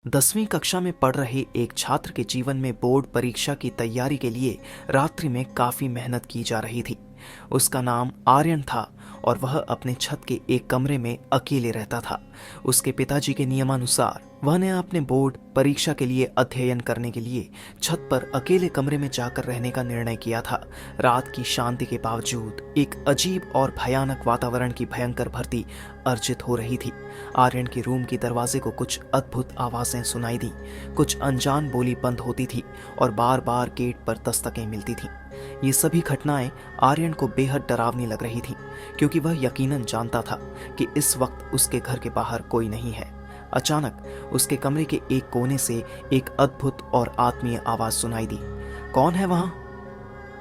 10वीं कक्षा में पढ़ रहे एक छात्र के जीवन में बोर्ड परीक्षा की तैयारी के लिए रात्रि में काफी मेहनत की जा रही थी। उसका नाम आर्यन था और वह अपने छत के एक कमरे में अकेले रहता था। उसके पिताजी के नियमानुसार वह ने अपने बोर्ड परीक्षा के लिए अध्ययन करने के लिए छत पर अकेले कमरे में जाकर रहने का निर्णय किया था। रात की शांति के बावजूद एक अजीब और भयानक वातावरण की भयंकर भर्ती अर्जित हो रही थी। आर्यन के रूम के दरवाजे को कुछ अद्भुत आवाजें सुनाई दी। कुछ अनजान बोली बंद होती थी और बार बार गेट पर दस्तकें मिलती थीं। ये सभी घटनाएं आर्यन को बेहद डरावनी लग रही थी, क्योंकि वह यकीनन जानता था कि इस वक्त उसके घर के बाहर कोई नहीं है। अचानक उसके कमरे के एक कोने से एक अद्भुत और आत्मीय आवाज सुनाई दी। कौन है वहां?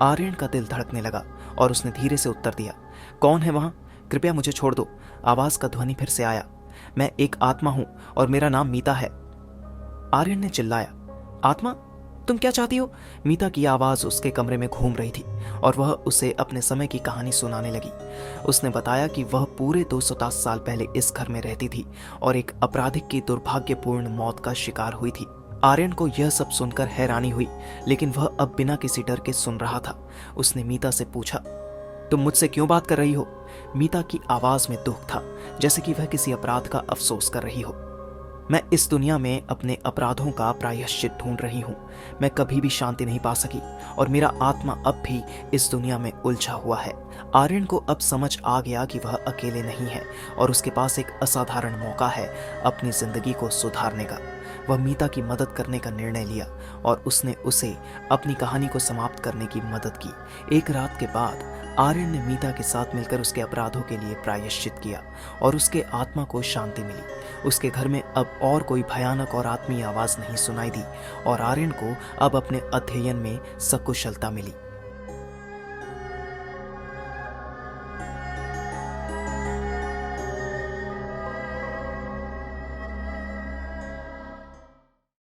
आर्यन का दिल धड़कने लगा और उसने धीरे से उत्तर दिया, कौन है वहां? कृपया मुझे छोड़ दो। आवाज का ध्वनि फिर से आया। मैं एक आत्मा हूं और मेरा नाम मीता है। आर्यन ने चिल्लाया, आत्मा? तुम क्या चाहती हो? मीता की आवाज उसके कमरे में घूम रही थी और वह उसे अपने समय की कहानी सुनाने लगी। उसने बताया कि वह पूरे 210 साल पहले इस घर में रहती थी और एक अपराधी की दुर्भाग्यपूर्ण मौत का शिकार हुई थी। आर्यन को यह सब सुनकर हैरानी हुई, लेकिन वह अब बिना किसी डर के सुन रहा था। उसने मीता से पूछा, तुम मुझसे क्यों बात कर रही हो? मीता की आवाज में दुख था, जैसे कि वह किसी अपराध का अफसोस कर रही हो। मैं इस दुनिया में अपने अपराधों का प्रायश्चित ढूंढ रही हूँ। मैं कभी भी शांति नहीं पा सकी और मेरा आत्मा अब भी इस दुनिया में उलझा हुआ है। आर्यन को अब समझ आ गया कि वह अकेले नहीं है और उसके पास एक असाधारण मौका है अपनी जिंदगी को सुधारने का। वह मीता की मदद करने का निर्णय लिया और उसने उसे अपनी कहानी को समाप्त करने की मदद की। एक रात के बाद आर्यन ने मीता के साथ मिलकर उसके अपराधों के लिए प्रायश्चित किया और उसके आत्मा को शांति मिली। उसके घर में अब और कोई भयानक और आत्मीय आवाज नहीं सुनाई दी और आर्यन को अब अपने अध्ययन में सकुशलता मिली।